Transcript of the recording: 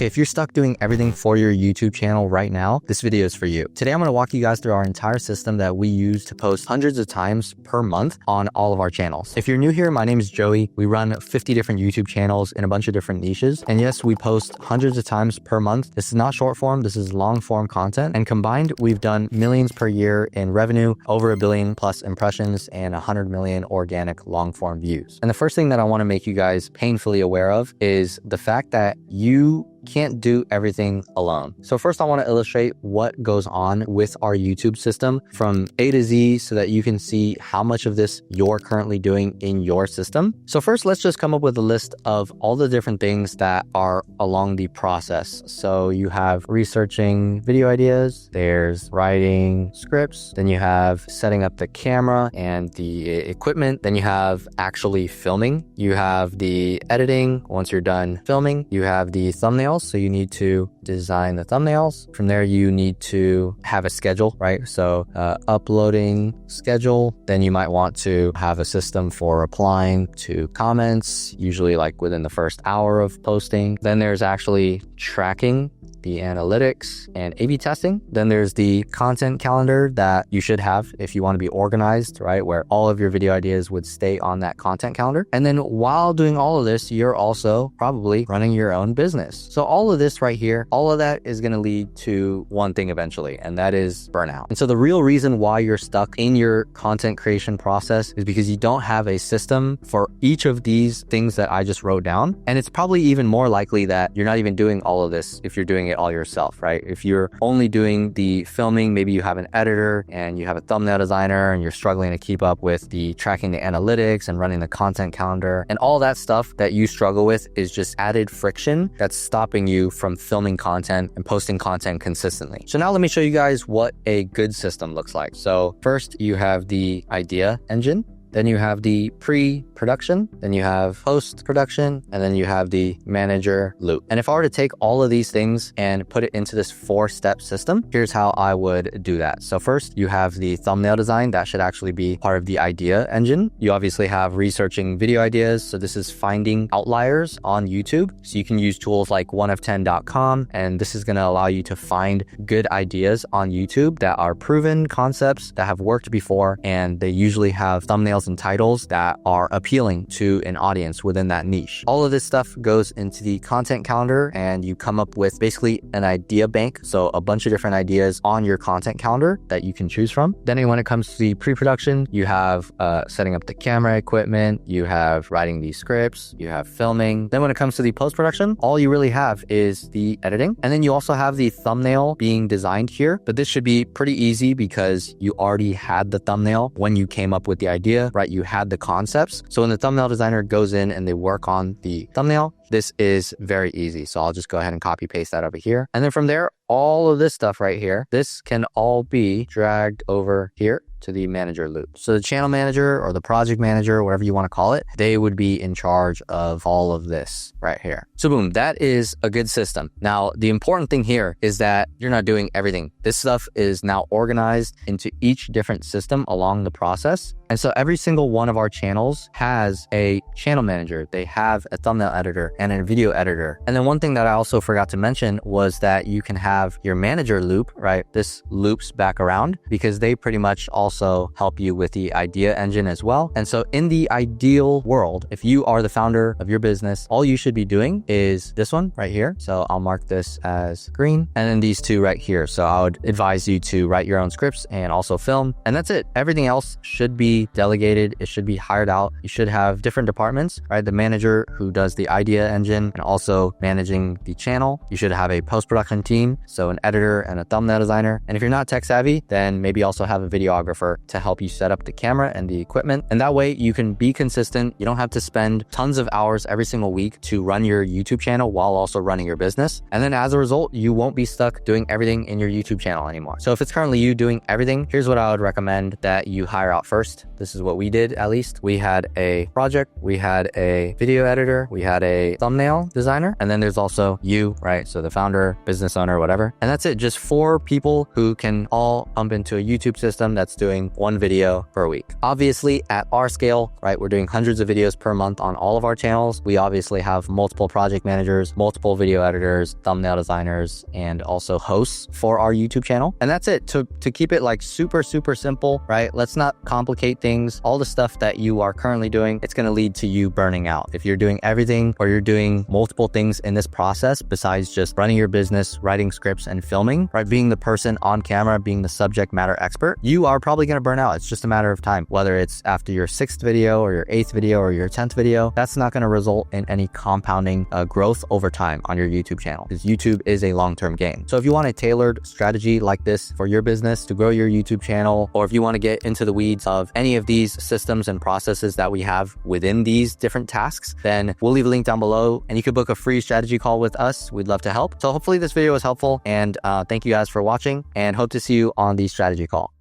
Okay, if you're stuck doing everything for your YouTube channel right now, this video is for you. Today, I'm going to walk you guys through our entire system that we use to post hundreds of times per month on all of our channels. If you're new here, my name is Joey. We run 50 different YouTube channels in a bunch of different niches. And yes, we post hundreds of times per month. This is not short form. This is long form content. And combined, we've done millions per year in revenue, over 1 billion plus impressions, and 100 million organic long form views. And the first thing that I want to make you guys painfully aware of is the fact that you can't do everything alone. So first I want to illustrate what goes on with our YouTube system from A to Z so that you can see how much of this you're currently doing in your system. So first, let's just come up with a list of all the different things that are along the process. So you have researching video ideas, there's writing scripts, then you have setting up the camera and the equipment, then you have actually filming, you have the editing. Once you're done filming, you have the thumbnail. So you need to design the thumbnails. From there, you need to have a schedule, right? So uploading schedule. Then you might want to have a system for replying to comments, usually like within the first hour of posting. Then there's actually tracking the analytics and A/B testing. Then there's the content calendar that you should have if you want to be organized, right? Where all of your video ideas would stay on that content calendar. And then while doing all of this, you're also probably running your own business. So all of this right here, all of that is going to lead to one thing eventually, and that is burnout. And so the real reason why you're stuck in your content creation process is because you don't have a system for each of these things that I just wrote down. And it's probably even more likely that you're not even doing all of this if you're doing it all yourself, right? If you're only doing the filming, maybe you have an editor and you have a thumbnail designer and you're struggling to keep up with the tracking the analytics and running the content calendar, and all that stuff that you struggle with is just added friction that's stopping you from filming content and posting content consistently. So now let me show you guys what a good system looks like. So first you have the idea engine. Then you have the pre-production, then you have post-production, and then you have the manager loop. And if I were to take all of these things and put it into this 4-step system, here's how I would do that. So first, you have the thumbnail design. That should actually be part of the idea engine. You obviously have researching video ideas. So this is finding outliers on YouTube. So you can use tools like oneof10.com, and this is going to allow you to find good ideas on YouTube that are proven concepts that have worked before, and they usually have thumbnails and titles that are appealing to an audience within that niche. All of this stuff goes into the content calendar, and you come up with basically an idea bank. So a bunch of different ideas on your content calendar that you can choose from. Then when it comes to the pre-production, you have setting up the camera equipment, you have writing these scripts, you have filming. Then when it comes to the post-production, all you really have is the editing. And then you also have the thumbnail being designed here, but this should be pretty easy because you already had the thumbnail when you came up with the idea, right? You had the concepts. So when the thumbnail designer goes in and they work on the thumbnail, this is very easy. So I'll just go ahead and copy paste that over here. And then from there, all of this stuff right here, this can all be dragged over here to the manager loop. So the channel manager or the project manager, whatever you want to call it, they would be in charge of all of this right here. So boom, that is a good system. Now, the important thing here is that you're not doing everything. This stuff is now organized into each different system along the process. And so every single one of our channels has a channel manager. They have a thumbnail editor and a video editor. And then one thing that I also forgot to mention was that you can have your manager loop, right? This loops back around because they pretty much also help you with the idea engine as well. And so in the ideal world, if you are the founder of your business, all you should be doing is this one right here. So I'll mark this as green, and then these two right here. So I would advise you to write your own scripts and also film. And that's it. Everything else should be delegated. It should be hired out. You should have different departments, right? The manager who does the idea engine and also managing the channel. You should have a post-production team, so an editor and a thumbnail designer. And if you're not tech savvy, then maybe also have a videographer to help you set up the camera and the equipment. And that way you can be consistent. You don't have to spend tons of hours every single week to run your YouTube channel while also running your business. And then as a result, you won't be stuck doing everything in your YouTube channel anymore. So if it's currently you doing everything, here's what I would recommend that you hire out first. This is what we did, at least. We had a project, we had a video editor, we had a a thumbnail designer, and then there's also you, right? So the founder, business owner, whatever. And that's it. Just 4 people who can all pump into a YouTube system that's doing 1 video per week. Obviously, at our scale, right, we're doing hundreds of videos per month on all of our channels. We obviously have multiple project managers, multiple video editors, thumbnail designers, and also hosts for our YouTube channel. And that's it. To keep it like super simple, right? Let's not complicate things. All the stuff that you are currently doing, it's going to lead to you burning out. If you're doing everything or you're doing multiple things in this process besides just running your business, writing scripts, and filming, right? Being the person on camera, being the subject matter expert, you are probably going to burn out. It's just a matter of time. Whether it's after your 6th video or your 8th video or your 10th video, that's not going to result in any compounding growth over time on your YouTube channel, because YouTube is a long-term game. So if you want a tailored strategy like this for your business to grow your YouTube channel, or if you want to get into the weeds of any of these systems and processes that we have within these different tasks, then we'll leave a link down below and you can book a free strategy call with us. We'd love to help. So hopefully this video was helpful, and thank you guys for watching, and hope to see you on the strategy call.